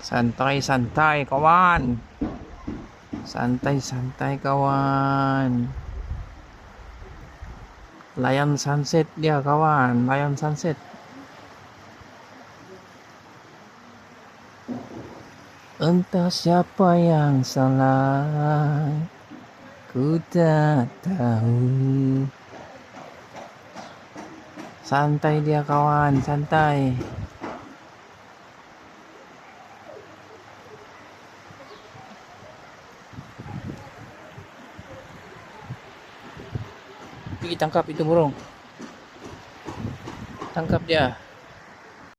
Santai-santai kawan. Santai-santai kawan. Layan sunset dia kawan. Layan sunset. Entah siapa yang salah, ku tak tahu. Santai dia kawan, santai. Pergi tangkap itu burung. Tangkap dia.